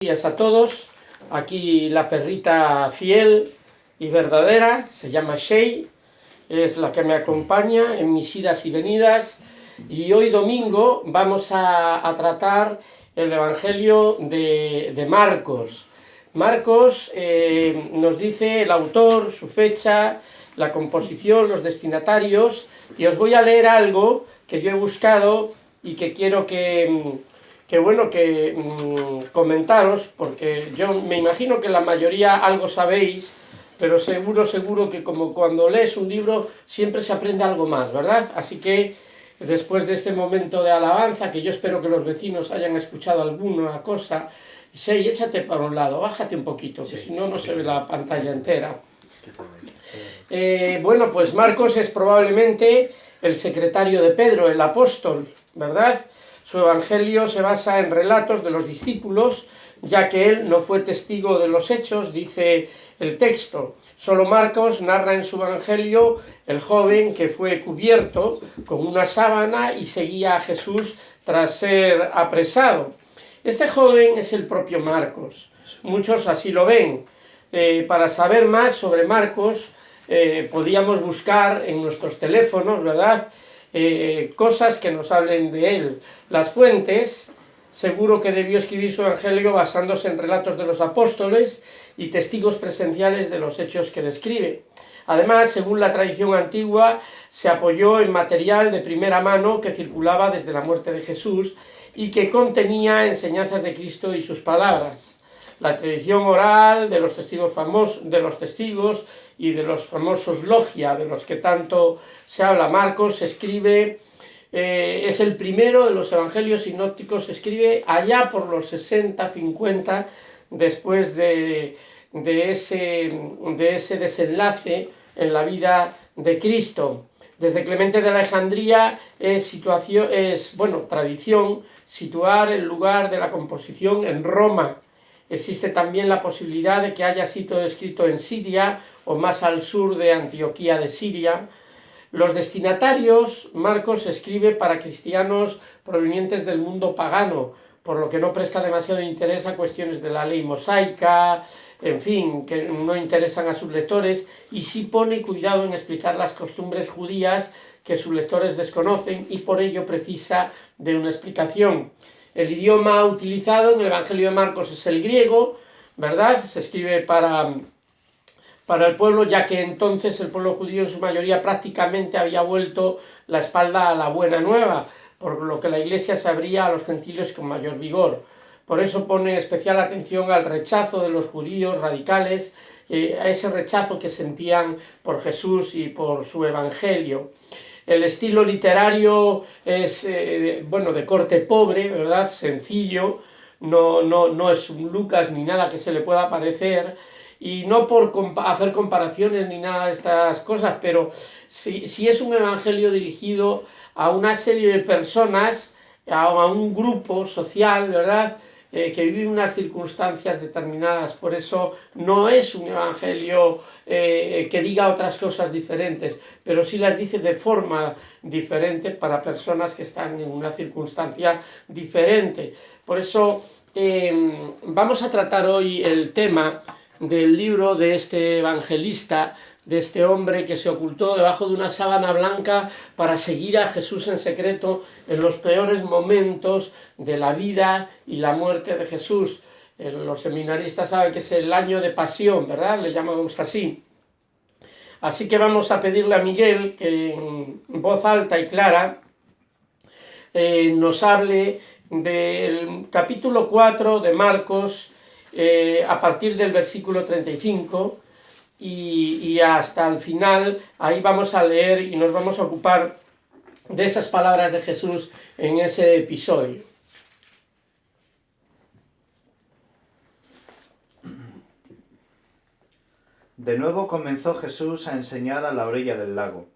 Días a todos. Aquí la perrita fiel y verdadera se llama Shay, es la que me acompaña en mis idas y venidas, y hoy domingo vamos a tratar el Evangelio de Marcos. Marcos nos dice el autor, su fecha, la composición, los destinatarios, y os voy a leer algo que yo he buscado y que quiero comentaros, porque yo me imagino que la mayoría algo sabéis, pero seguro que como cuando lees un libro siempre se aprende algo más, ¿verdad? Así que después de este momento de alabanza, que yo espero que los vecinos hayan escuchado alguna cosa, sí, échate para un lado, bájate un poquito, que si no, no se ve la pantalla entera. Bueno, pues Marcos es probablemente el secretario de Pedro, el apóstol, ¿verdad? Su evangelio se basa en relatos de los discípulos, ya que él no fue testigo de los hechos, dice el texto. Solo Marcos narra en su evangelio el joven que fue cubierto con una sábana y seguía a Jesús tras ser apresado. Este joven es el propio Marcos. Muchos así lo ven. Para saber más sobre Marcos, podíamos buscar en nuestros teléfonos, ¿verdad?, cosas que nos hablen de él. Las fuentes, seguro que debió escribir su evangelio basándose en relatos de los apóstoles y testigos presenciales de los hechos que describe. Además, según la tradición antigua, se apoyó en material de primera mano que circulaba desde la muerte de Jesús y que contenía enseñanzas de Cristo y sus palabras. La tradición oral de los testigos y de los famosos logia, de los que tanto se habla. Marcos escribe, es el primero de los evangelios sinópticos, escribe allá por los 60-50 después de ese desenlace en la vida de Cristo. Desde Clemente de Alejandría es tradición situar el lugar de la composición en Roma. Existe también la posibilidad de que haya sido escrito en Siria o más al sur de Antioquía de Siria. Los destinatarios, Marcos escribe para cristianos provenientes del mundo pagano, por lo que no presta demasiado interés a cuestiones de la ley mosaica, en fin, que no interesan a sus lectores, y sí pone cuidado en explicar las costumbres judías que sus lectores desconocen y por ello precisa de una explicación. El idioma utilizado en el Evangelio de Marcos es el griego, ¿verdad? Se escribe para el pueblo, ya que entonces el pueblo judío en su mayoría prácticamente había vuelto la espalda a la buena nueva, por lo que la iglesia se abría a los gentiles con mayor vigor. Por eso pone especial atención al rechazo de los judíos radicales, a ese rechazo que sentían por Jesús y por su evangelio. El estilo literario es de corte pobre, ¿verdad?, sencillo, no es un Lucas ni nada que se le pueda parecer, y no por hacer comparaciones ni nada de estas cosas, pero sí es un evangelio dirigido a una serie de personas, a un grupo social, ¿verdad?, que vive unas circunstancias determinadas. Por eso no es un evangelio que diga otras cosas diferentes, pero sí las dice de forma diferente para personas que están en una circunstancia diferente. Por eso vamos a tratar hoy el tema del libro de este evangelista, de este hombre que se ocultó debajo de una sábana blanca para seguir a Jesús en secreto en los peores momentos de la vida y la muerte de Jesús. Los seminaristas saben que es el año de pasión, ¿verdad?, le llamamos así. Así que vamos a pedirle a Miguel que en voz alta y clara nos hable del capítulo 4 de Marcos, a partir del versículo 35 y hasta el final. Ahí vamos a leer y nos vamos a ocupar de esas palabras de Jesús en ese episodio. De nuevo comenzó Jesús a enseñar a la orilla del lago.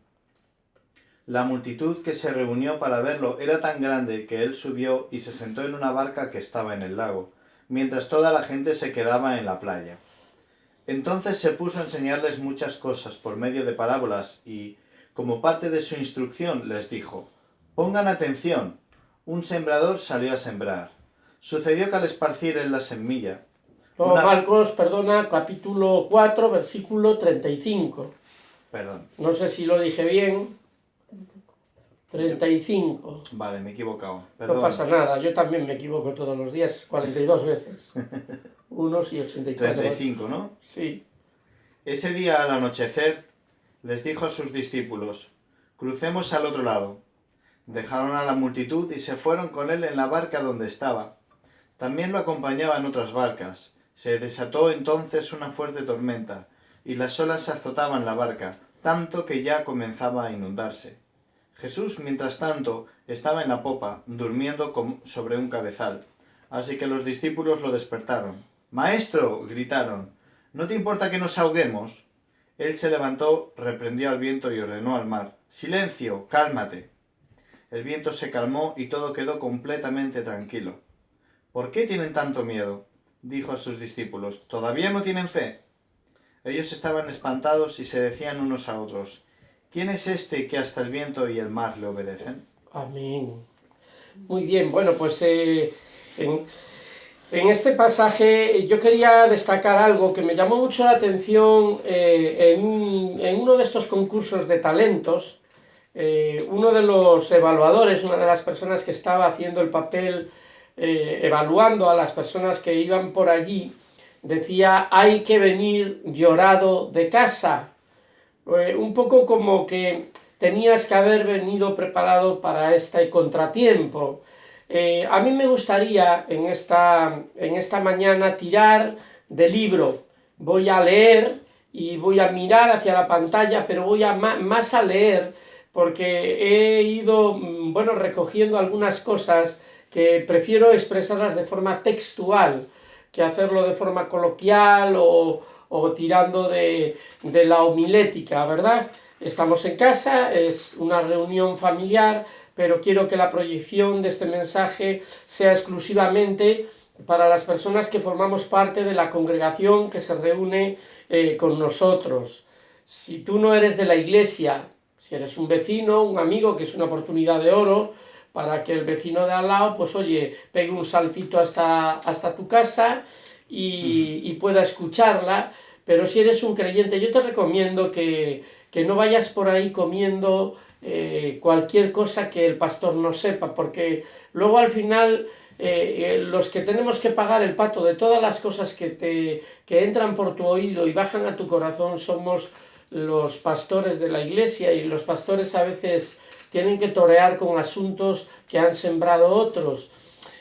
La multitud que se reunió para verlo era tan grande que él subió y se sentó en una barca que estaba en el lago, mientras toda la gente se quedaba en la playa. Entonces se puso a enseñarles muchas cosas por medio de parábolas y, como parte de su instrucción, les dijo: «Pongan atención, un sembrador salió a sembrar. Sucedió que al esparcir en la semilla, Luego una... Marcos, perdona, capítulo 4, versículo 35. Perdón, No sé si lo dije bien. 35. vale, me he equivocado. No Perdón. pasa nada, yo también me equivoco todos los días, 42 veces. Unos y 84. 35, ¿no? Sí. Ese día al anochecer les dijo a sus discípulos, crucemos al otro lado. Dejaron a la multitud y se fueron con él en la barca donde estaba. También lo acompañaban otras barcas. Se desató entonces una fuerte tormenta, y las olas azotaban la barca, tanto que ya comenzaba a inundarse. Jesús, mientras tanto, estaba en la popa, durmiendo sobre un cabezal. Así que los discípulos lo despertaron. ¡Maestro!, gritaron, ¿no te importa que nos ahoguemos? Él se levantó, reprendió al viento y ordenó al mar, ¡Silencio! ¡Cálmate! El viento se calmó y todo quedó completamente tranquilo. ¿Por qué tienen tanto miedo?, dijo a sus discípulos. ¿Todavía no tienen fe? Ellos estaban espantados y se decían unos a otros, ¿quién es este que hasta el viento y el mar le obedecen? Amén. Muy bien, bueno, pues en este pasaje yo quería destacar algo que me llamó mucho la atención en uno de estos concursos de talentos. Uno de los evaluadores, una de las personas que estaba haciendo el papel, evaluando a las personas que iban por allí, decía, hay que venir llorado de casa. Un poco como que tenías que haber venido preparado para este contratiempo. A mí me gustaría en esta mañana tirar de libro. Voy a leer y voy a mirar hacia la pantalla, pero voy a más a leer, porque he ido, bueno, recogiendo algunas cosas que prefiero expresarlas de forma textual que hacerlo de forma coloquial o tirando de la homilética, ¿verdad? Estamos en casa, es una reunión familiar, pero quiero que la proyección de este mensaje sea exclusivamente para las personas que formamos parte de la congregación que se reúne con nosotros. Si tú no eres de la iglesia, si eres un vecino, un amigo, que es una oportunidad de oro para que el vecino de al lado, pues oye, pegue un saltito hasta tu casa y pueda escucharla. Pero si eres un creyente, yo te recomiendo que no vayas por ahí comiendo cualquier cosa que el pastor no sepa, porque luego al final los que tenemos que pagar el pato de todas las cosas que entran por tu oído y bajan a tu corazón somos los pastores de la iglesia, y los pastores a veces tienen que torear con asuntos que han sembrado otros.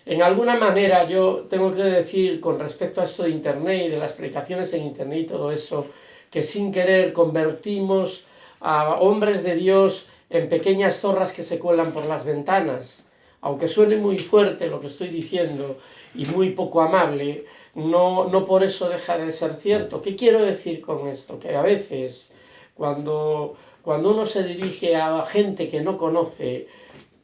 En alguna manera yo tengo que decir con respecto a esto de internet y de las predicaciones en internet y todo eso, que sin querer convertimos a hombres de Dios en pequeñas zorras que se cuelan por las ventanas. Aunque suene muy fuerte lo que estoy diciendo y muy poco amable, no por eso deja de ser cierto. ¿Qué quiero decir con esto? Que a veces cuando uno se dirige a gente que no conoce,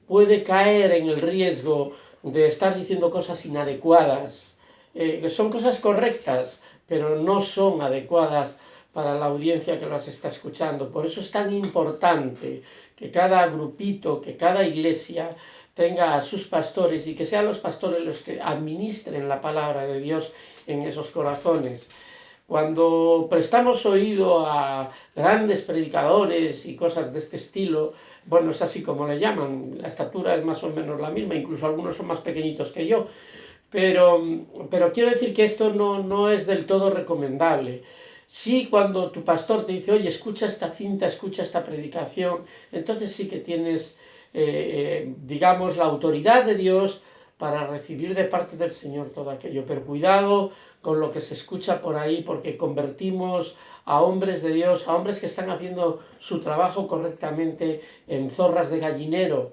puede caer en el riesgo de estar diciendo cosas inadecuadas, que son cosas correctas, pero no son adecuadas para la audiencia que las está escuchando. Por eso es tan importante que cada grupito, que cada iglesia tenga a sus pastores y que sean los pastores los que administren la palabra de Dios en esos corazones. Cuando prestamos oído a grandes predicadores y cosas de este estilo, bueno, es así como le llaman, la estatura es más o menos la misma, incluso algunos son más pequeñitos que yo, pero quiero decir que esto no es del todo recomendable. Sí, cuando tu pastor te dice, oye, escucha esta cinta, escucha esta predicación, entonces sí que tienes, digamos, la autoridad de Dios para recibir de parte del Señor todo aquello. Pero cuidado con lo que se escucha por ahí, porque convertimos a hombres de Dios, a hombres que están haciendo su trabajo correctamente, en zorras de gallinero,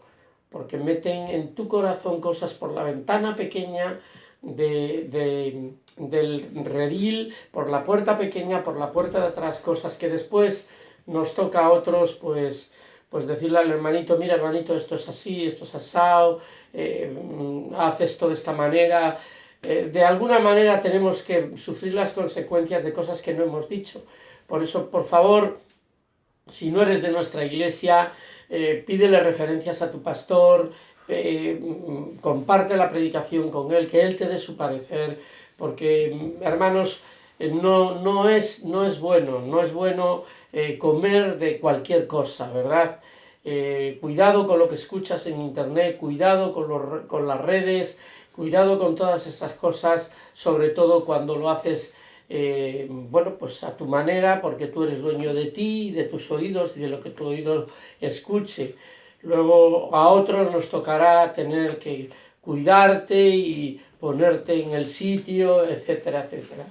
porque meten en tu corazón cosas por la ventana pequeña del redil, por la puerta pequeña, por la puerta de atrás, cosas que después nos toca a otros, pues decirle al hermanito, mira hermanito, esto es así, esto es asado, haz esto de esta manera. De alguna manera tenemos que sufrir las consecuencias de cosas que no hemos dicho. Por eso, por favor, si no eres de nuestra iglesia, pídele referencias a tu pastor, comparte la predicación con él, que él te dé su parecer, porque, hermanos, no es bueno comer de cualquier cosa, ¿verdad? Cuidado con lo que escuchas en internet, cuidado con las redes, cuidado con todas estas cosas, sobre todo cuando lo haces, bueno, pues a tu manera, porque tú eres dueño de ti, de tus oídos y de lo que tu oído escuche. Luego a otros nos tocará tener que cuidarte y ponerte en el sitio, etcétera, etcétera.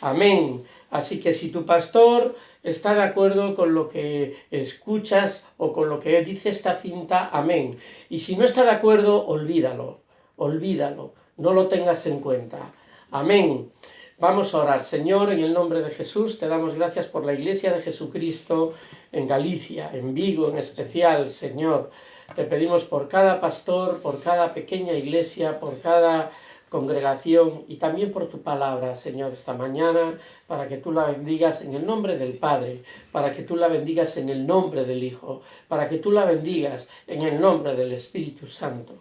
Amén. Así que si tu pastor está de acuerdo con lo que escuchas o con lo que dice esta cinta, amén. Y si no está de acuerdo, olvídalo, no lo tengas en cuenta. Amén. Vamos a orar. Señor, en el nombre de Jesús, te damos gracias por la Iglesia de Jesucristo en Galicia, en Vigo en especial, Señor. Te pedimos por cada pastor, por cada pequeña iglesia, por cada congregación y también por tu palabra, Señor, esta mañana, para que tú la bendigas en el nombre del Padre, para que tú la bendigas en el nombre del Hijo, para que tú la bendigas en el nombre del Espíritu Santo.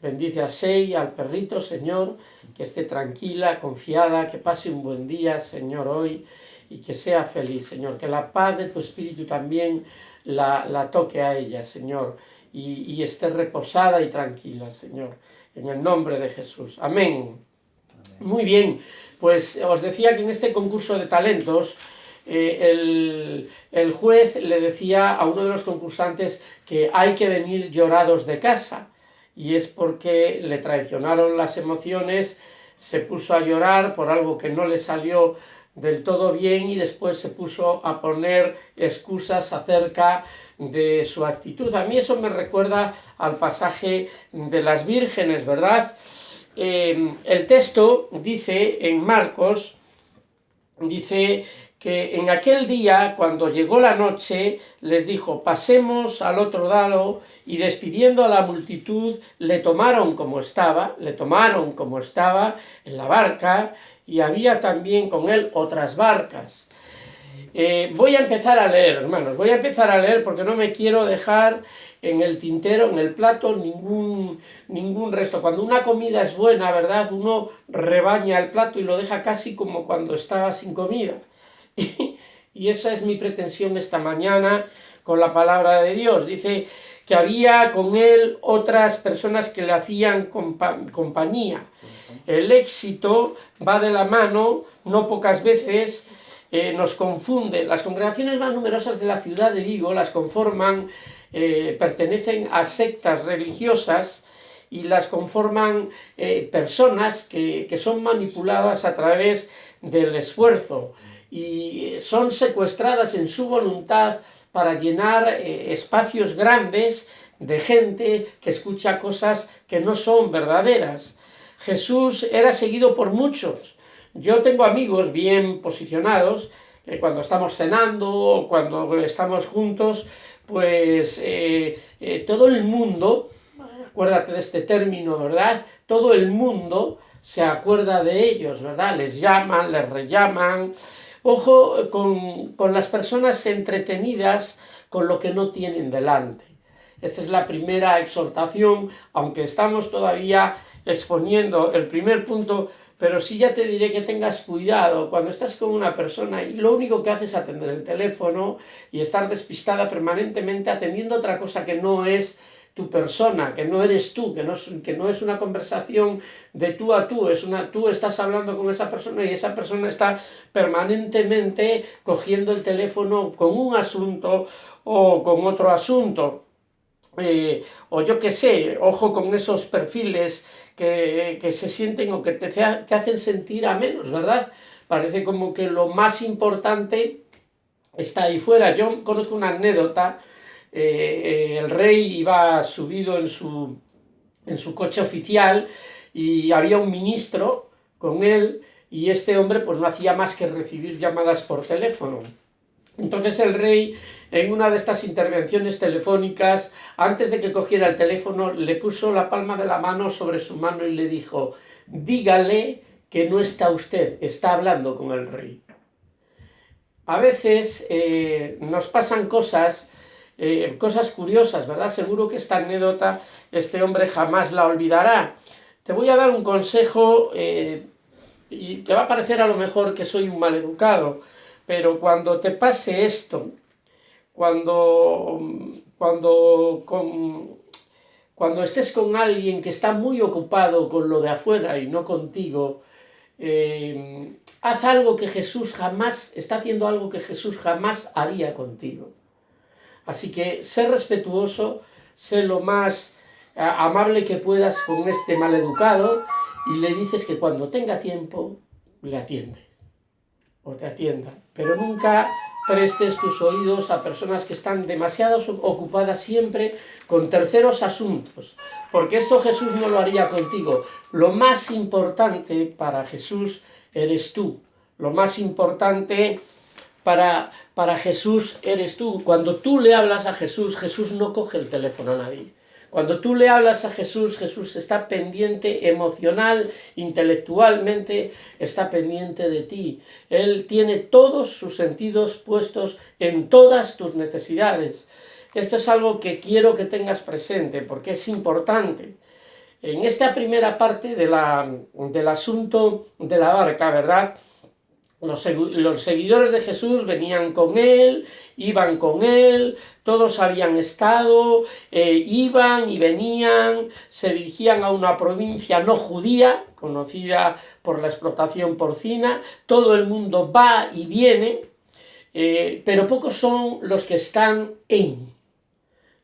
Bendice a Sei, al perrito, Señor, que esté tranquila, confiada, que pase un buen día, Señor, hoy, y que sea feliz, Señor. Que la paz de tu Espíritu también la toque a ella, Señor, y esté reposada y tranquila, Señor, en el nombre de Jesús. Amén. Muy bien, pues os decía que en este concurso de talentos, el juez le decía a uno de los concursantes que hay que venir llorados de casa, y es porque le traicionaron las emociones, se puso a llorar por algo que no le salió del todo bien y después se puso a poner excusas acerca de su actitud. A mí eso me recuerda al pasaje de las vírgenes, ¿verdad? El texto dice en Marcos, dice que en aquel día, cuando llegó la noche, les dijo, pasemos al otro lado, y despidiendo a la multitud, le tomaron como estaba en la barca, y había también con él otras barcas. Voy a empezar a leer, hermanos, porque no me quiero dejar en el tintero, en el plato, ningún resto. Cuando una comida es buena, ¿verdad? Uno rebaña el plato y lo deja casi como cuando estaba sin comida. Y esa es mi pretensión esta mañana con la palabra de Dios. Dice que había con él otras personas que le hacían compañía. El éxito va de la mano, no pocas veces nos confunde. Las congregaciones más numerosas de la ciudad de Vigo las conforman, pertenecen a sectas religiosas y las conforman personas que son manipuladas a través del esfuerzo y son secuestradas en su voluntad para llenar espacios grandes de gente que escucha cosas que no son verdaderas. Jesús era seguido por muchos. Yo tengo amigos bien posicionados que cuando estamos cenando o cuando estamos juntos, pues todo el mundo, acuérdate de este término, ¿verdad? Todo el mundo se acuerda de ellos, ¿verdad? Les llaman, les rellaman. Ojo con las personas entretenidas con lo que no tienen delante. Esta es la primera exhortación, aunque estamos todavía exponiendo el primer punto, pero sí ya te diré que tengas cuidado cuando estás con una persona y lo único que haces es atender el teléfono y estar despistada permanentemente atendiendo otra cosa que no es tu persona, que no eres tú, que no es una conversación de tú a tú, tú estás hablando con esa persona y esa persona está permanentemente cogiendo el teléfono con un asunto o con otro asunto. O yo qué sé, ojo con esos perfiles que se sienten o que te hacen sentir a menos, ¿verdad? Parece como que lo más importante está ahí fuera. Yo conozco una anécdota. El rey iba subido en su coche oficial y había un ministro con él y este hombre pues no hacía más que recibir llamadas por teléfono. Entonces el rey, en una de estas intervenciones telefónicas, antes de que cogiera el teléfono, le puso la palma de la mano sobre su mano y le dijo, dígale que no está usted, está hablando con el rey. A veces nos pasan cosas cosas curiosas, ¿verdad? Seguro que esta anécdota este hombre jamás la olvidará. Te voy a dar un consejo y te va a parecer a lo mejor que soy un maleducado, pero cuando te pase esto, cuando, cuando, con, cuando estés con alguien que está muy ocupado con lo de afuera y no contigo, haz algo que Jesús jamás, está haciendo algo que Jesús jamás haría contigo. Así que sé respetuoso, sé lo más amable que puedas con este maleducado y le dices que cuando tenga tiempo le atiende o te atienda, pero nunca prestes tus oídos a personas que están demasiado ocupadas siempre con terceros asuntos, porque esto Jesús no lo haría contigo. Lo más importante para Jesús eres tú, lo más importante para Jesús eres tú. Cuando tú le hablas a Jesús, Jesús no coge el teléfono a nadie. Cuando tú le hablas a Jesús, Jesús está pendiente emocional, intelectualmente, está pendiente de ti. Él tiene todos sus sentidos puestos en todas tus necesidades. Esto es algo que quiero que tengas presente porque es importante. En esta primera parte del asunto de la barca, ¿verdad? Los seguidores de Jesús venían con él, iban con él, todos habían estado, iban y venían, se dirigían a una provincia no judía, conocida por la explotación porcina, todo el mundo va y viene, pero pocos son los que están en.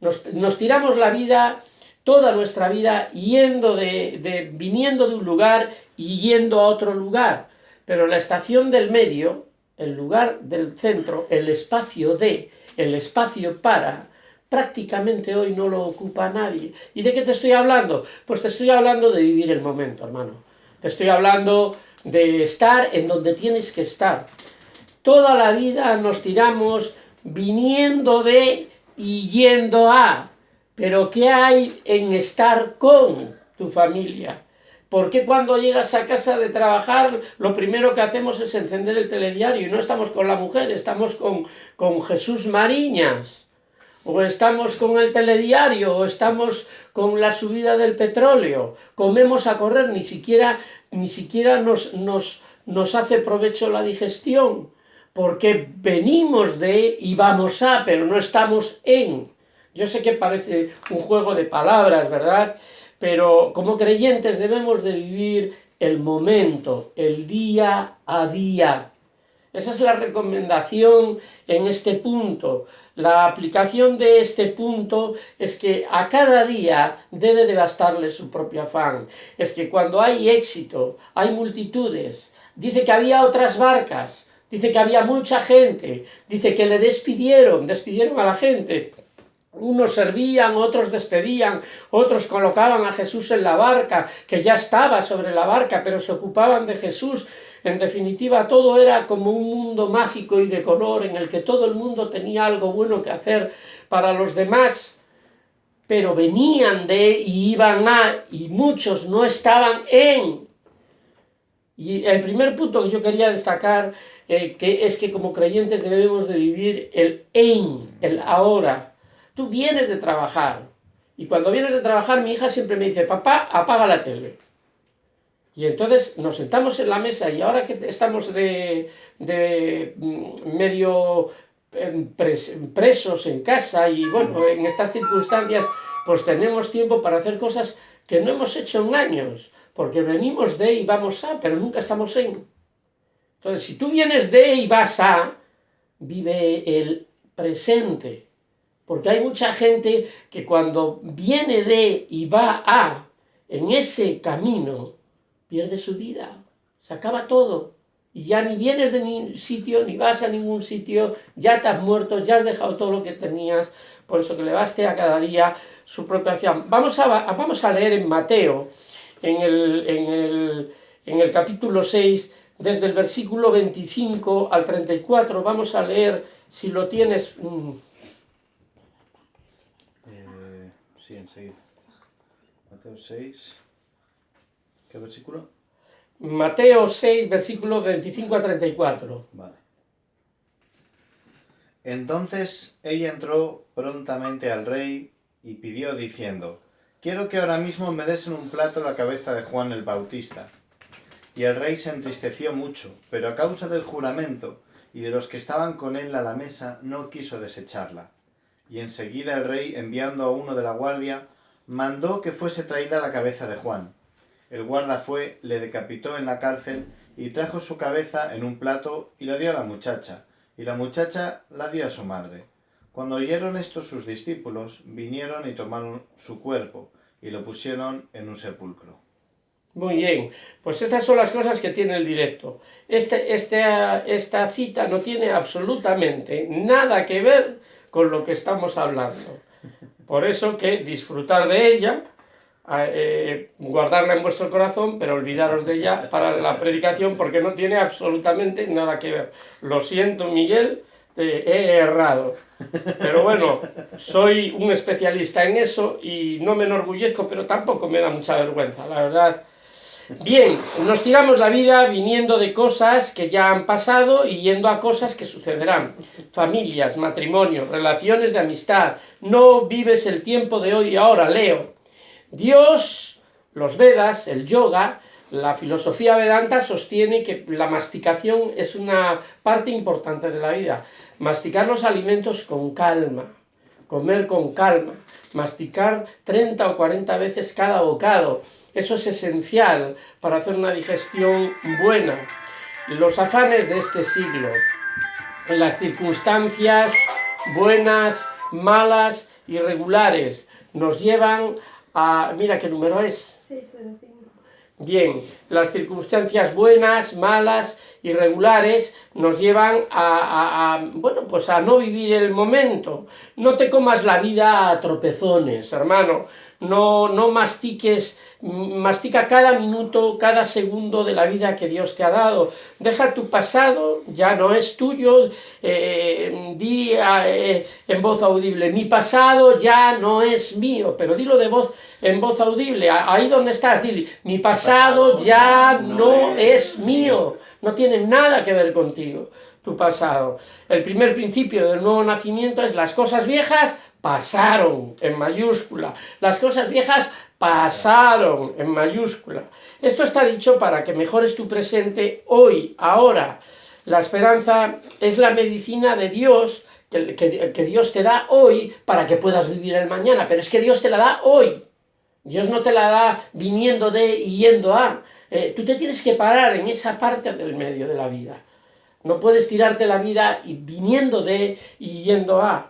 Nos tiramos la vida, toda nuestra vida, viniendo de un lugar y yendo a otro lugar. Pero la estación del medio, el lugar del centro, el espacio para, prácticamente hoy no lo ocupa nadie. ¿Y de qué te estoy hablando? Pues te estoy hablando de vivir el momento, hermano. Te estoy hablando de estar en donde tienes que estar. Toda la vida nos tiramos viniendo de y yendo a. Pero ¿qué hay en estar con tu familia? ¿Por qué cuando llegas a casa de trabajar lo primero que hacemos es encender el telediario y no estamos con la mujer, estamos con Jesús Mariñas? O estamos con el telediario, o estamos con la subida del petróleo, comemos a correr, ni siquiera nos hace provecho la digestión, porque venimos de y vamos a, pero no estamos en. Yo sé que parece un juego de palabras, ¿verdad? Pero como creyentes debemos de vivir el momento, el día a día. Esa es la recomendación en este punto. La aplicación de este punto es que a cada día debe de bastarle su propio afán. Es que cuando hay éxito, hay multitudes. Dice que había otras barcas, dice que había mucha gente, dice que le despidieron a la gente. Unos servían, otros despedían, otros colocaban a Jesús en la barca, que ya estaba sobre la barca, pero se ocupaban de Jesús. En definitiva, todo era como un mundo mágico y de color en el que todo el mundo tenía algo bueno que hacer para los demás, pero venían de y iban a, y muchos no estaban en. Y el primer punto que yo quería destacar que es que como creyentes debemos de vivir el en, el ahora. Tú vienes de trabajar, y cuando vienes de trabajar mi hija siempre me dice, papá, apaga la tele. Y entonces nos sentamos en la mesa y ahora que estamos de medio presos en casa y bueno, en estas circunstancias, pues tenemos tiempo para hacer cosas que no hemos hecho en años, porque venimos de y vamos a, pero nunca estamos en. Entonces, si tú vienes de y vas a, vive el presente. Porque hay mucha gente que cuando viene de y va a, en ese camino, pierde su vida, se acaba todo. Y ya ni vienes de ningún sitio, ni vas a ningún sitio, ya te has muerto, ya has dejado todo lo que tenías. Por eso que le baste a cada día su propia acción. Vamos a leer en Mateo, en el capítulo 6, desde el versículo 25 al 34. Vamos a leer, si lo tienes... Sí, enseguida. Mateo 6. ¿Qué versículo? Mateo 6, versículos 25 a 34. Vale. Entonces ella entró prontamente al rey y pidió diciendo: quiero que ahora mismo me des en un plato la cabeza de Juan el Bautista. Y el rey se entristeció mucho, pero a causa del juramento y de los que estaban con él a la mesa, no quiso desecharla. Y enseguida el rey, enviando a uno de la guardia, mandó que fuese traída la cabeza de Juan. El guarda fue, le decapitó en la cárcel y trajo su cabeza en un plato y la dio a la muchacha, y la muchacha la dio a su madre. Cuando oyeron esto sus discípulos, vinieron y tomaron su cuerpo y lo pusieron en un sepulcro. Muy bien, pues estas son las cosas que tiene el directo. Esta cita no tiene absolutamente nada que ver con lo que estamos hablando. Por eso que disfrutar de ella, guardarla en vuestro corazón, pero olvidaros de ella para la predicación, porque no tiene absolutamente nada que ver. Lo siento, Miguel, he errado. Pero bueno, soy un especialista en eso y no me enorgullezco, pero tampoco me da mucha vergüenza, la verdad. Bien, nos tiramos la vida viniendo de cosas que ya han pasado y yendo a cosas que sucederán. Familias, matrimonios, relaciones de amistad. No vives el tiempo de hoy y ahora, Leo. Dios, los Vedas, el yoga, la filosofía Vedanta sostiene que la masticación es una parte importante de la vida. Masticar los alimentos con calma, comer con calma, masticar 30 o 40 veces cada bocado. Eso es esencial para hacer una digestión buena. Los afanes de este siglo, las circunstancias buenas, malas, irregulares, nos llevan a... Mira qué número es. 605. Bien, las circunstancias buenas, malas, irregulares nos llevan bueno, pues a no vivir el momento. No te comas la vida a tropezones, hermano. No mastiques, mastica cada minuto, cada segundo de la vida que Dios te ha dado. Deja tu pasado, ya no es tuyo. Di en voz audible: mi pasado ya no es mío, pero dilo en voz audible, ahí donde estás, dile: mi pasado ya no es mío, no tiene nada que ver contigo, tu pasado. El primer principio del nuevo nacimiento es: las cosas viejas pasaron, en mayúscula. Las cosas viejas pasaron, en mayúscula. Esto está dicho para que mejores tu presente hoy, ahora. La esperanza es la medicina de Dios, que Dios te da hoy para que puedas vivir el mañana, pero es que Dios te la da hoy. Dios no te la da viniendo de y yendo a. Tú te tienes que parar en esa parte del medio de la vida. No puedes tirarte la vida y viniendo de y yendo a.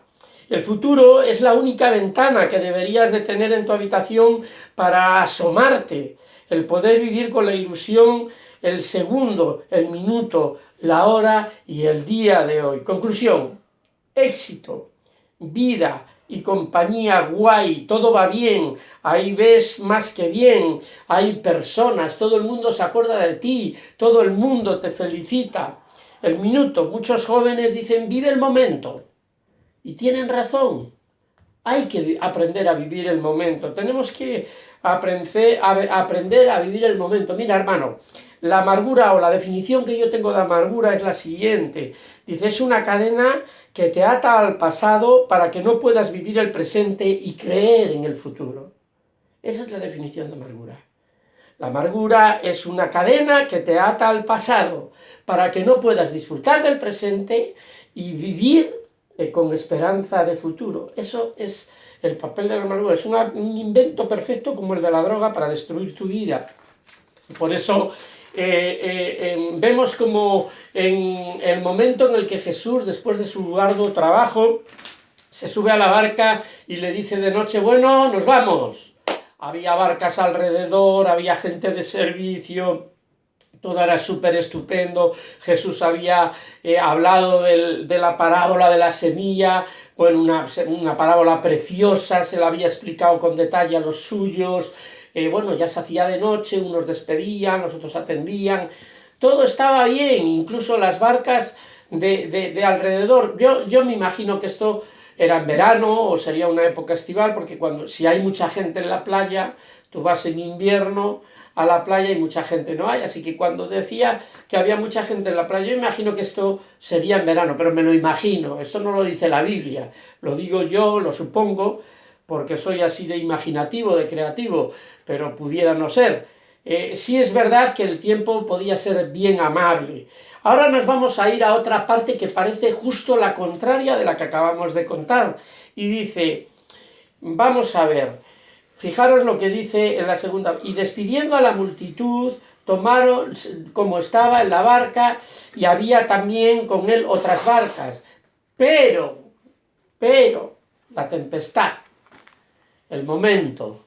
El futuro es la única ventana que deberías de tener en tu habitación para asomarte, el poder vivir con la ilusión el segundo, el minuto, la hora y el día de hoy. Conclusión: éxito, vida y compañía guay, todo va bien, ahí ves más que bien, hay personas, todo el mundo se acuerda de ti, todo el mundo te felicita. El minuto, muchos jóvenes dicen: vive el momento. Y tienen razón, hay que aprender a vivir el momento, tenemos que aprender a vivir el momento. Mira, hermano, la amargura, o la definición que yo tengo de amargura, es la siguiente. Dice: es una cadena que te ata al pasado para que no puedas vivir el presente y creer en el futuro. Esa es la definición de amargura. La amargura es una cadena que te ata al pasado para que no puedas disfrutar del presente y vivir con esperanza de futuro. Eso es el papel de la amargura. Es un invento perfecto como el de la droga para destruir tu vida. Por eso vemos como en el momento en el que Jesús, después de su arduo trabajo, se sube a la barca y le dice de noche: bueno, nos vamos. Había barcas alrededor, había gente de servicio, todo era súper estupendo. Jesús había hablado de la parábola de la semilla, bueno, una parábola preciosa, se la había explicado con detalle a los suyos. Bueno, ya se hacía de noche, unos despedían, los otros atendían, todo estaba bien, incluso las barcas de alrededor. Yo me imagino que esto era en verano o sería una época estival, porque si hay mucha gente en la playa, tú vas en invierno, a la playa y mucha gente no hay. Así que cuando decía que había mucha gente en la playa, yo imagino que esto sería en verano, pero me lo imagino, esto no lo dice la Biblia, lo digo yo, lo supongo, porque soy así de imaginativo, de creativo, pero pudiera no ser. Sí es verdad que el tiempo podía ser bien amable. Ahora nos vamos a ir a otra parte que parece justo la contraria de la que acabamos de contar. Y dice, vamos a ver, fijaros lo que dice en la segunda. Y despidiendo a la multitud, tomaron como estaba en la barca, y había también con él otras barcas. Pero, la tempestad, el momento,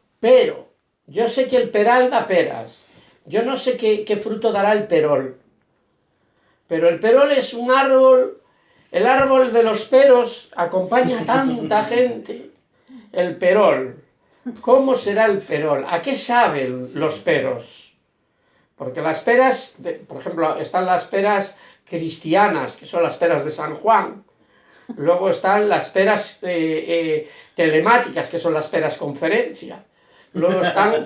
yo sé que el peral da peras, yo no sé qué fruto dará el perol, pero el perol es un árbol, el árbol de los peros acompaña a tanta gente, el perol. ¿Cómo será el perol? ¿A qué saben los peros? Porque las peras, por ejemplo, están las peras cristianas, que son las peras de San Juan. Luego están las peras telemáticas, que son las peras conferencia. Luego están...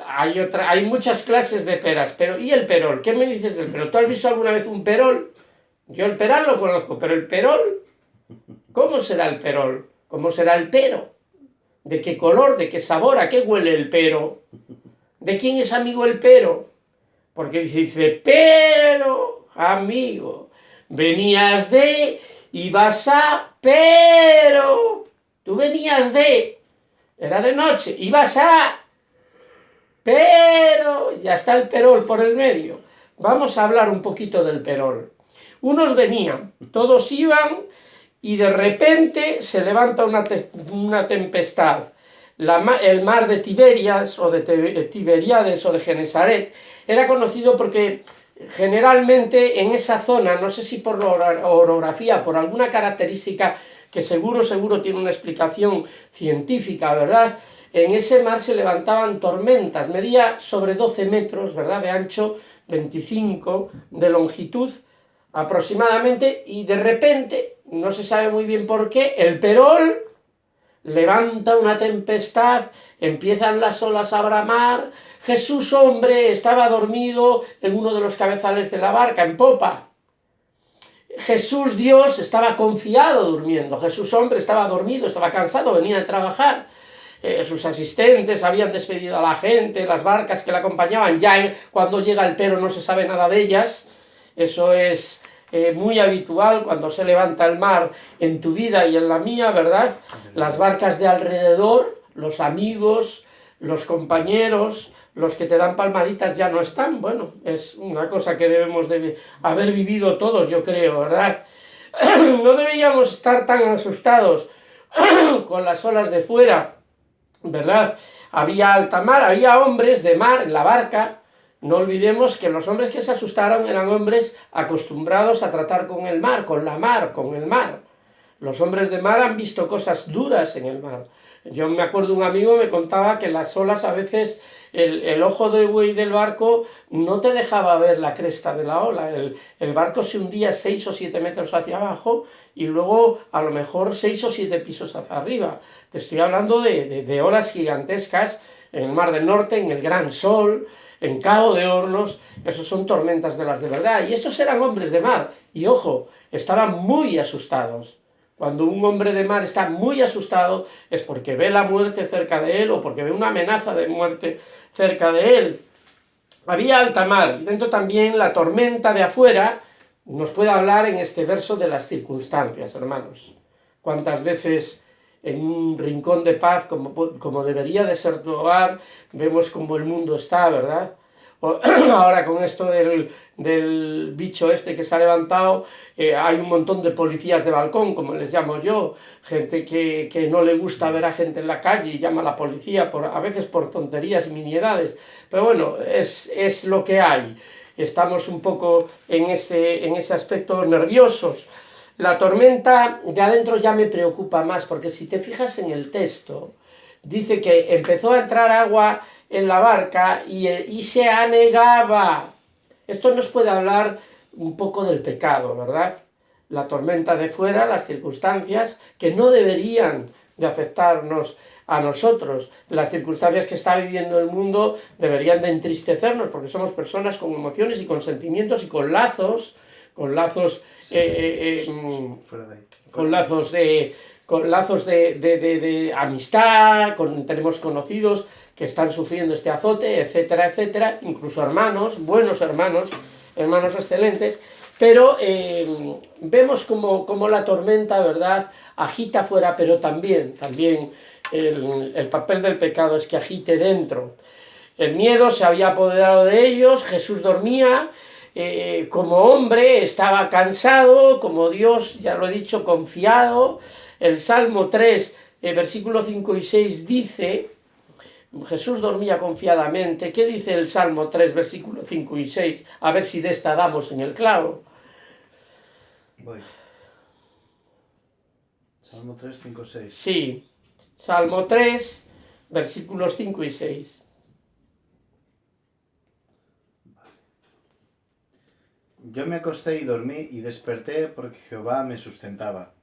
Hay muchas clases de peras, pero ¿y el perol? ¿Qué me dices del perol? ¿Tú has visto alguna vez un perol? Yo el peral lo conozco, pero el perol, ¿cómo será el perol? ¿Cómo será el pero? ¿De qué color? ¿De qué sabor? ¿A qué huele el pero? ¿De quién es amigo el pero? Porque dice, pero, amigo, venías de, ibas a, pero, tú venías de, era de noche, ibas a, pero, ya está el perol por el medio. Vamos a hablar un poquito del perol. Unos venían, todos iban, y de repente se levanta una tempestad. El mar de Tiberias, o de Tiberíades, o de Genesaret, era conocido porque generalmente en esa zona, no sé si por la orografía, por alguna característica que seguro tiene una explicación científica, ¿verdad? En ese mar se levantaban tormentas, medía sobre 12 metros, ¿verdad?, de ancho, 25 de longitud aproximadamente, y de repente, no se sabe muy bien por qué, el perol levanta una tempestad, empiezan las olas a bramar. Jesús, hombre, estaba dormido en uno de los cabezales de la barca, en popa. Jesús, Dios, estaba confiado durmiendo. Jesús, hombre, estaba dormido, estaba cansado, venía de trabajar. Sus asistentes habían despedido a la gente, las barcas que la acompañaban, cuando llega el pero no se sabe nada de ellas. Eso es muy habitual cuando se levanta el mar en tu vida y en la mía, ¿verdad? Las barcas de alrededor, los amigos, los compañeros, los que te dan palmaditas ya no están. Bueno, es una cosa que debemos de haber vivido todos, yo creo, ¿verdad? No deberíamos estar tan asustados con las olas de fuera, ¿verdad? Había alta mar, había hombres de mar en la barca. No olvidemos que los hombres que se asustaron eran hombres acostumbrados a tratar con el mar, con la mar, con el mar. Los hombres de mar han visto cosas duras en el mar. Yo me acuerdo, un amigo me contaba que las olas a veces, el ojo de buey del barco no te dejaba ver la cresta de la ola. El barco se hundía 6 o 7 metros hacia abajo y luego a lo mejor 6 o 7 pisos hacia arriba. Te estoy hablando de olas gigantescas en el Mar del Norte, en el Gran Sol, en Cabo de Hornos. Esos son tormentas de las de verdad. Y estos eran hombres de mar. Y ojo, estaban muy asustados. Cuando un hombre de mar está muy asustado es porque ve la muerte cerca de él o porque ve una amenaza de muerte cerca de él. Había alta mar, y dentro también la tormenta de afuera nos puede hablar en este verso de las circunstancias, hermanos. Cuántas veces en un rincón de paz, como debería de ser tu hogar, vemos cómo el mundo está, ¿verdad? Ahora con esto del bicho este que se ha levantado, hay un montón de policías de balcón, como les llamo yo, gente que no le gusta ver a gente en la calle y llama a la policía, a veces por tonterías y nimiedades, pero bueno, es lo que hay. Estamos un poco en ese aspecto nerviosos. La tormenta de adentro ya me preocupa más, porque si te fijas en el texto, dice que empezó a entrar agua en la barca y se anegaba. Esto nos puede hablar un poco del pecado, ¿verdad? La tormenta de fuera, las circunstancias que no deberían de afectarnos a nosotros. Las circunstancias que está viviendo el mundo deberían de entristecernos, porque somos personas con emociones y con sentimientos y con lazos, con lazos, Fuera de ahí. con lazos de amistad, tenemos conocidos que están sufriendo este azote, etcétera, etcétera, incluso hermanos, buenos hermanos, hermanos excelentes, pero vemos como la tormenta, ¿verdad?, agita afuera, pero también el papel del pecado es que agite dentro. El miedo se había apoderado de ellos, Jesús dormía, como hombre estaba cansado, como Dios, ya lo he dicho, confiado. El Salmo 3, versículo 5 y 6 dice, Jesús dormía confiadamente. ¿Qué dice el Salmo 3, versículo 5 y 6? A ver si de esta damos en el clavo. Voy. Salmo 3, 5, 6. Sí, Salmo 3, versículos 5 y 6. Yo me acosté y dormí y desperté porque Jehová me sustentaba.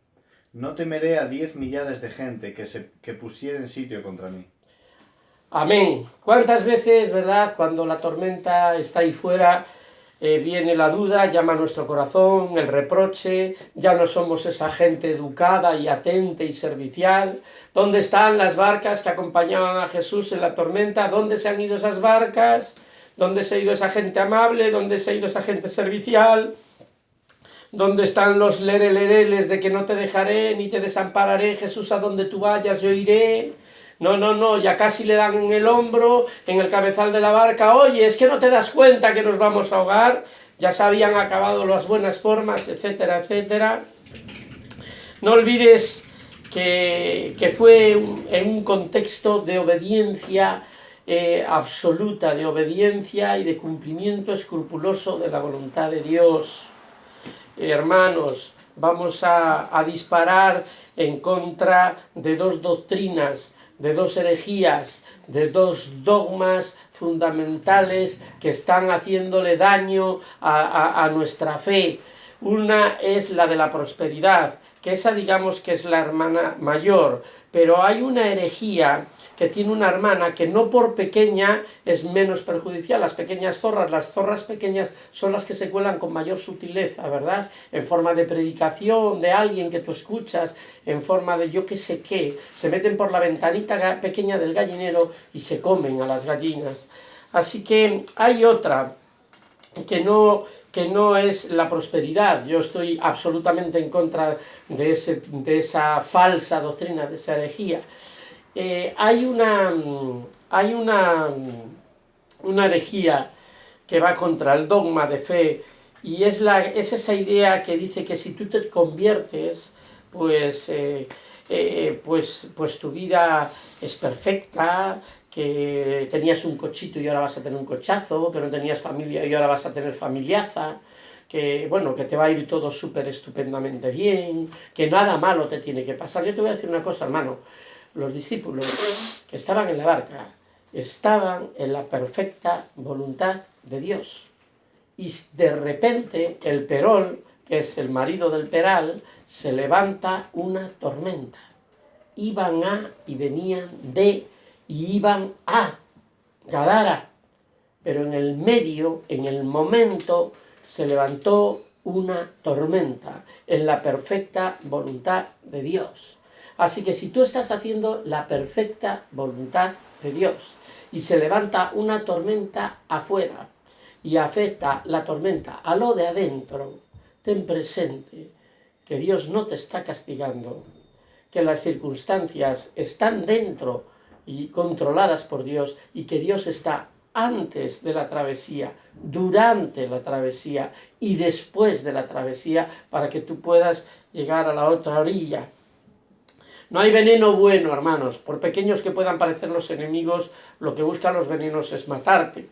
No temeré a 10 millares de gente que pusieren sitio contra mí. Amén. ¿Cuántas veces, verdad, cuando la tormenta está ahí fuera, viene la duda, llama a nuestro corazón, el reproche, ya no somos esa gente educada y atenta y servicial? ¿Dónde están las barcas que acompañaban a Jesús en la tormenta? ¿Dónde se han ido esas barcas? ¿Dónde se ha ido esa gente amable? ¿Dónde se ha ido esa gente servicial? ¿Dónde están los lerelereles de que no te dejaré ni te desampararé, Jesús, a donde tú vayas yo iré? No, ya casi le dan en el hombro, en el cabezal de la barca, oye, es que no te das cuenta que nos vamos a ahogar, ya se habían acabado las buenas formas, etcétera, etcétera. No olvides que fue en un contexto de obediencia absoluta, de obediencia y de cumplimiento escrupuloso de la voluntad de Dios. Hermanos, vamos a disparar en contra de dos doctrinas, de dos herejías, de dos dogmas fundamentales que están haciéndole daño a nuestra fe. Una es la de la prosperidad, que esa digamos que es la hermana mayor, pero hay una herejía que tiene una hermana que no por pequeña es menos perjudicial. Las pequeñas zorras, las zorras pequeñas son las que se cuelan con mayor sutileza, ¿verdad? En forma de predicación de alguien que tú escuchas, en forma de yo qué sé qué, se meten por la ventanita pequeña del gallinero y se comen a las gallinas. Así que hay otra que no es la prosperidad. Yo estoy absolutamente en contra de esa falsa doctrina, de esa herejía. Hay una herejía que va contra el dogma de fe, y es esa idea que dice que si tú te conviertes, pues tu vida es perfecta, que tenías un cochito y ahora vas a tener un cochazo, que no tenías familia y ahora vas a tener familiaza, que bueno, que te va a ir todo súper estupendamente bien, que nada malo te tiene que pasar. Yo te voy a decir una cosa, hermano. Los discípulos que estaban en la barca estaban en la perfecta voluntad de Dios. Y de repente el perol, que es el marido del peral, se levanta una tormenta. Iban a y venían de y iban a Gadara. Pero en el medio, en el momento, se levantó una tormenta en la perfecta voluntad de Dios. Así que si tú estás haciendo la perfecta voluntad de Dios y se levanta una tormenta afuera y afecta la tormenta a lo de adentro, ten presente que Dios no te está castigando, que las circunstancias están dentro y controladas por Dios, y que Dios está antes de la travesía, durante la travesía y después de la travesía, para que tú puedas llegar a la otra orilla. No hay veneno bueno, hermanos. Por pequeños que puedan parecer los enemigos, lo que buscan los venenos es matarte.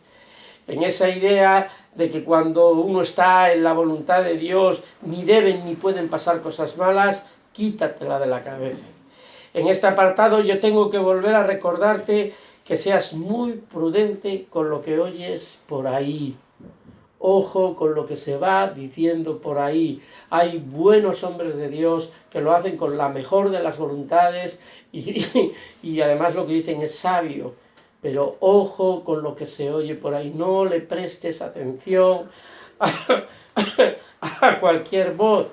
En esa idea de que cuando uno está en la voluntad de Dios, ni deben ni pueden pasar cosas malas, quítatela de la cabeza. En este apartado yo tengo que volver a recordarte que seas muy prudente con lo que oyes por ahí. ojo con lo que se va diciendo por ahí. Hay buenos hombres de Dios que lo hacen con la mejor de las voluntades y además lo que dicen es sabio. Pero ojo con lo que se oye por ahí. No le prestes atención a cualquier voz.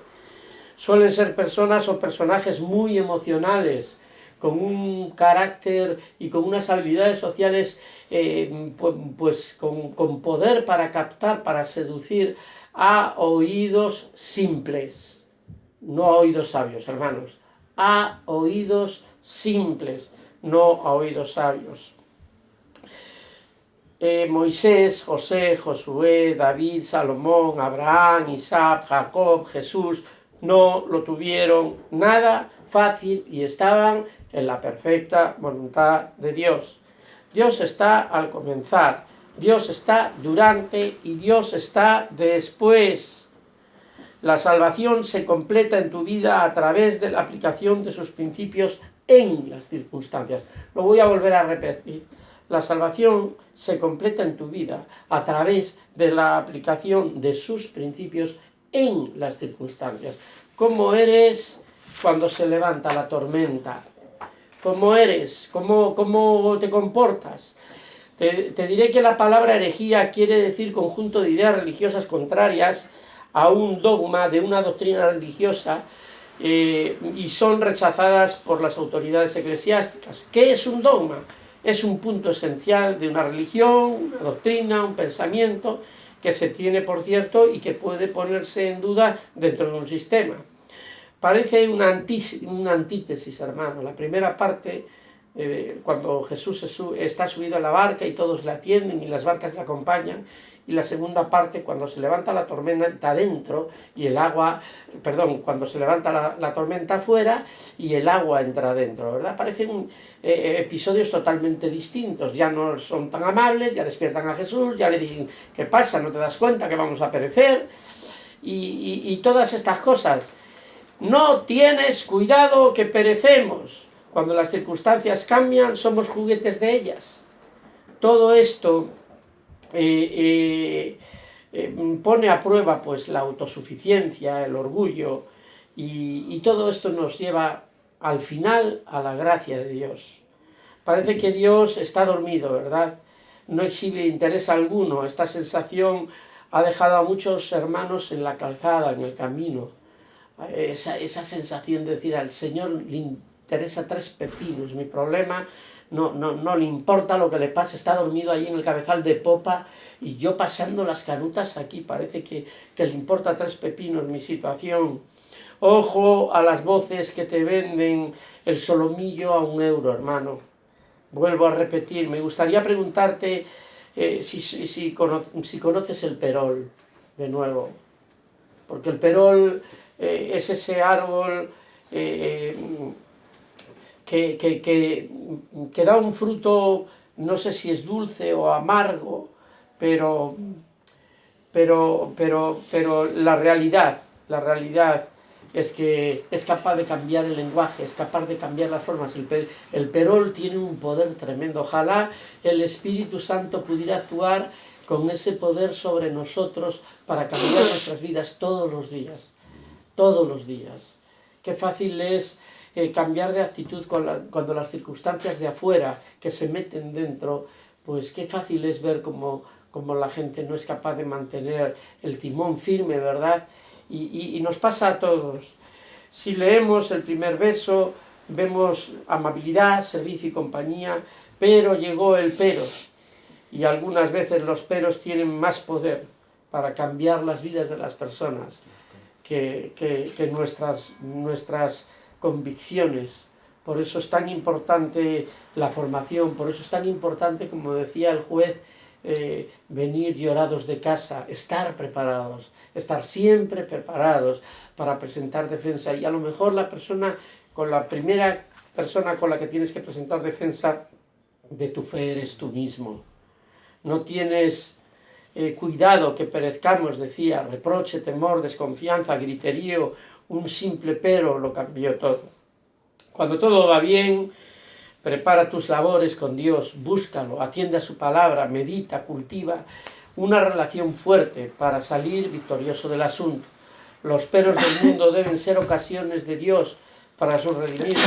Suelen ser personas o personajes muy emocionales, con un carácter y con unas habilidades sociales pues con poder para captar, para seducir a oídos simples, no a oídos sabios, hermanos, a oídos simples, no a oídos sabios. Moisés, José, Josué, David, Salomón, Abraham, Isaac, Jacob, Jesús, no lo tuvieron nada fácil y estaban en la perfecta voluntad de Dios. Dios está al comenzar, Dios está durante y Dios está después. La salvación se completa en tu vida a través de la aplicación de sus principios en las circunstancias. Lo voy a volver a repetir. La salvación se completa en tu vida a través de la aplicación de sus principios en las circunstancias. ¿Cómo eres cuando se levanta la tormenta? ¿Cómo eres? ¿Cómo te comportas? Te diré que la palabra herejía quiere decir conjunto de ideas religiosas contrarias a un dogma de una doctrina religiosa y son rechazadas por las autoridades eclesiásticas. ¿Qué es un dogma? Es un punto esencial de una religión, una doctrina, un pensamiento que se tiene por cierto y que puede ponerse en duda dentro de un sistema. Parece una antítesis, hermano. La primera parte, cuando Jesús está subido a la barca y todos le atienden y las barcas le acompañan, y la segunda parte, cuando se levanta la tormenta adentro y el agua, cuando se levanta la tormenta afuera y el agua entra adentro, ¿verdad? Parecen episodios totalmente distintos. Ya no son tan amables, ya despiertan a Jesús, ya le dicen, ¿qué pasa? ¿No te das cuenta que vamos a perecer? Y todas estas cosas. No tienes cuidado que perecemos. Cuando las circunstancias cambian, somos juguetes de ellas. Todo esto pone a prueba pues la autosuficiencia, el orgullo y todo esto nos lleva al final a la gracia de Dios. Parece que Dios está dormido, ¿verdad? No exhibe interés alguno. Esta sensación ha dejado a muchos hermanos en la calzada, en el camino. Esa sensación de decir al Señor le interesa 3 pepinos, mi problema no le importa lo que le pase, está dormido ahí en el cabezal de popa y yo pasando las canutas aquí, parece que le importa 3 pepinos mi situación. Ojo a las voces que te venden el solomillo a 1 euro, hermano. Vuelvo a repetir, me gustaría preguntarte si conoces el perol, de nuevo, porque el perol es ese árbol que da un fruto, no sé si es dulce o amargo, pero la realidad es que es capaz de cambiar el lenguaje, es capaz de cambiar las formas. El perol tiene un poder tremendo. Ojalá el Espíritu Santo pudiera actuar con ese poder sobre nosotros para cambiar nuestras vidas todos los días. Todos los días. Qué fácil es cambiar de actitud cuando las circunstancias de afuera que se meten dentro, pues qué fácil es ver cómo la gente no es capaz de mantener el timón firme, ¿verdad? Y nos pasa a todos. Si leemos el primer verso, vemos amabilidad, servicio y compañía, pero llegó el pero. Y algunas veces los peros tienen más poder para cambiar las vidas de las personas que nuestras convicciones. Por eso es tan importante la formación, por eso es tan importante, como decía el juez, venir llorados de casa, estar preparados, estar siempre preparados para presentar defensa. Y a lo mejor la primera persona con la que tienes que presentar defensa de tu fe eres tú mismo. No tienes cuidado que perezcamos, decía, reproche, temor, desconfianza, griterío, un simple pero lo cambió todo. Cuando todo va bien, prepara tus labores con Dios, búscalo, atiende a su palabra, medita, cultiva una relación fuerte para salir victorioso del asunto. Los peros del mundo deben ser ocasiones de Dios para su redimido.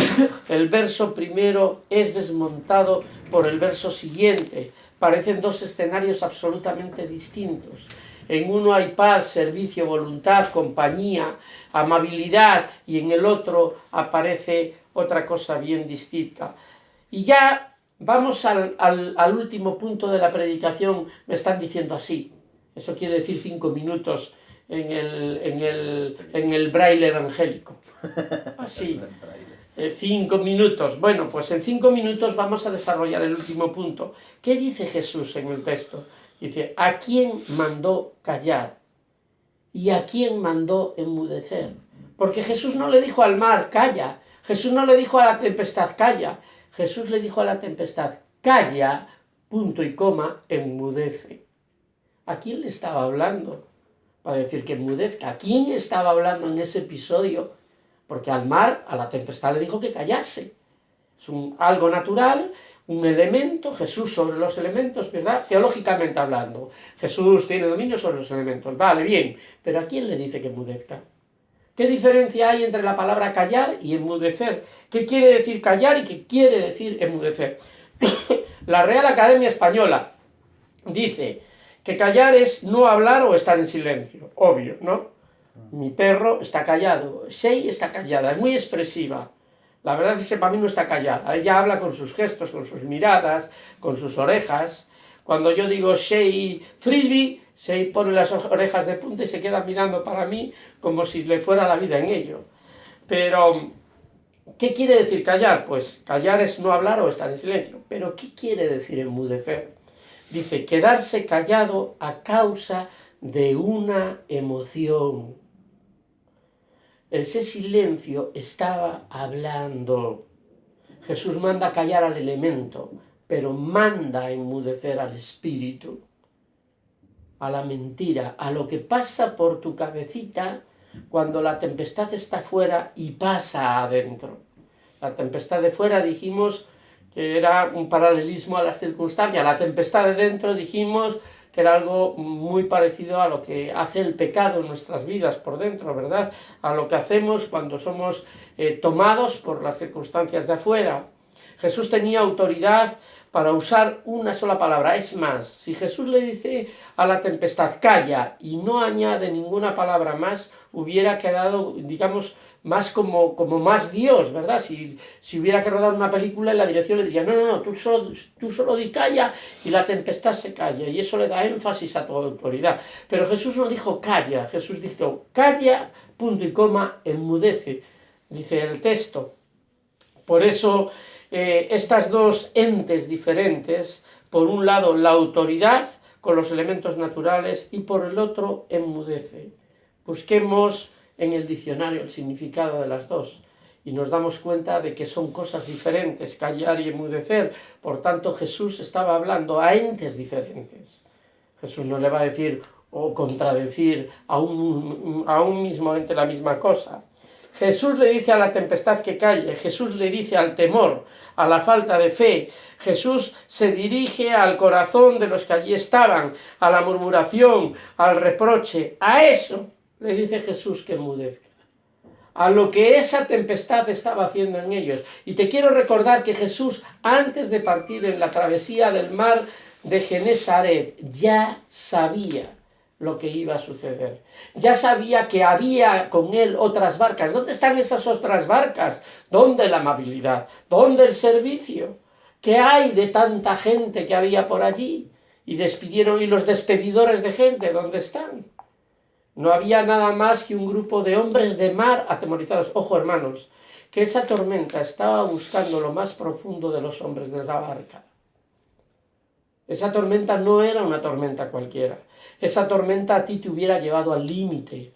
El verso primero es desmontado por el verso siguiente. Parecen dos escenarios absolutamente distintos. En uno hay paz, servicio, voluntad, compañía, amabilidad, y en el otro aparece otra cosa bien distinta. Y ya vamos al último punto de la predicación. Me están diciendo así. Eso quiere decir 5 minutos en el braille evangélico. Así. 5 minutos. Bueno, pues en 5 minutos vamos a desarrollar el último punto. ¿Qué dice Jesús en el texto? Dice, ¿a quién mandó callar? ¿Y a quién mandó enmudecer? Porque Jesús no le dijo al mar, calla. Jesús no le dijo a la tempestad, calla. Jesús le dijo a la tempestad, calla, punto y coma, enmudece. ¿A quién le estaba hablando? Para decir que enmudezca. ¿A quién estaba hablando en ese episodio? Porque al mar, a la tempestad le dijo que callase. Es algo natural, un elemento, Jesús sobre los elementos, ¿verdad? Teológicamente hablando. Jesús tiene dominio sobre los elementos. Vale, bien. Pero ¿a quién le dice que enmudezca? ¿Qué diferencia hay entre la palabra callar y enmudecer? ¿Qué quiere decir callar y qué quiere decir enmudecer? La Real Academia Española dice que callar es no hablar o estar en silencio. Obvio, ¿no? Mi perro está callado. Shei está callada, es muy expresiva. La verdad es que para mí no está callada. Ella habla con sus gestos, con sus miradas, con sus orejas. Cuando yo digo Shei frisbee, Shei pone las orejas de punta y se queda mirando para mí como si le fuera la vida en ello. Pero, ¿qué quiere decir callar? Pues callar es no hablar o estar en silencio. Pero, ¿qué quiere decir enmudecer? Dice, quedarse callado a causa de una emoción. Ese silencio estaba hablando. Jesús manda callar al elemento, pero manda enmudecer al espíritu, a la mentira, a lo que pasa por tu cabecita cuando la tempestad está fuera y pasa adentro. La tempestad de fuera dijimos que era un paralelismo a las circunstancias. La tempestad de dentro dijimos que era algo muy parecido a lo que hace el pecado en nuestras vidas por dentro, ¿verdad? A lo que hacemos cuando somos tomados por las circunstancias de afuera. Jesús tenía autoridad para usar una sola palabra. Es más, si Jesús le dice a la tempestad, calla, y no añade ninguna palabra más, hubiera quedado, digamos, más como más Dios, ¿verdad? Si hubiera que rodar una película, en la dirección le diría, no, tú solo di calla y la tempestad se calla, y eso le da énfasis a tu autoridad. Pero Jesús no dijo calla, Jesús dijo calla, punto y coma, enmudece, dice el texto. Por eso estas dos entes diferentes, por un lado la autoridad con los elementos naturales y por el otro enmudece. Busquemos en el diccionario el significado de las dos y nos damos cuenta de que son cosas diferentes, callar y enmudecer. Por tanto, Jesús estaba hablando a entes diferentes. Jesús no le va a decir o contradecir a un mismo ente la misma cosa. Jesús le dice a la tempestad que calle, Jesús le dice al temor, a la falta de fe. Jesús se dirige al corazón de los que allí estaban, a la murmuración, al reproche. A eso le dice Jesús que enmudezca, a lo que esa tempestad estaba haciendo en ellos. Y te quiero recordar que Jesús, antes de partir en la travesía del mar de Genesaret, ya sabía lo que iba a suceder. Ya sabía que había con él otras barcas. ¿Dónde están esas otras barcas? ¿Dónde la amabilidad? ¿Dónde el servicio? ¿Qué hay de tanta gente que había por allí? Y los despedidores de gente, ¿dónde están? No había nada más que un grupo de hombres de mar atemorizados. Ojo, hermanos, que esa tormenta estaba buscando lo más profundo de los hombres de la barca. Esa tormenta no era una tormenta cualquiera. Esa tormenta a ti te hubiera llevado al límite.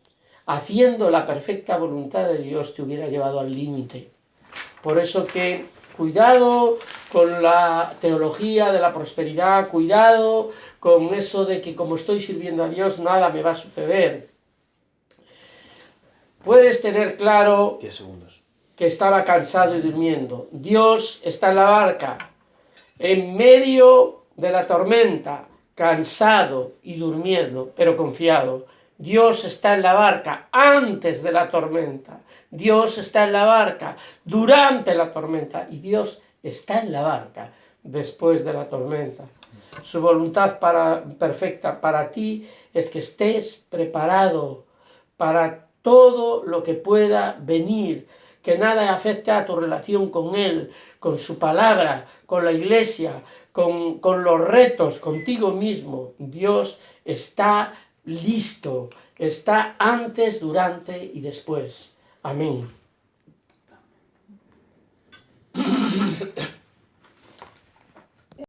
Haciendo la perfecta voluntad de Dios te hubiera llevado al límite. Por eso que cuidado con la teología de la prosperidad, cuidado con eso de que como estoy sirviendo a Dios nada me va a suceder. Puedes tener claro 10 segundos. Que estaba cansado y durmiendo. Dios está en la barca, en medio de la tormenta, cansado y durmiendo, pero confiado. Dios está en la barca antes de la tormenta. Dios está en la barca durante la tormenta. Y Dios está en la barca después de la tormenta. Su voluntad perfecta para ti es que estés preparado para todo lo que pueda venir, que nada afecte a tu relación con Él, con su palabra, con la iglesia, con los retos, contigo mismo. Dios está listo, está antes, durante y después. Amén.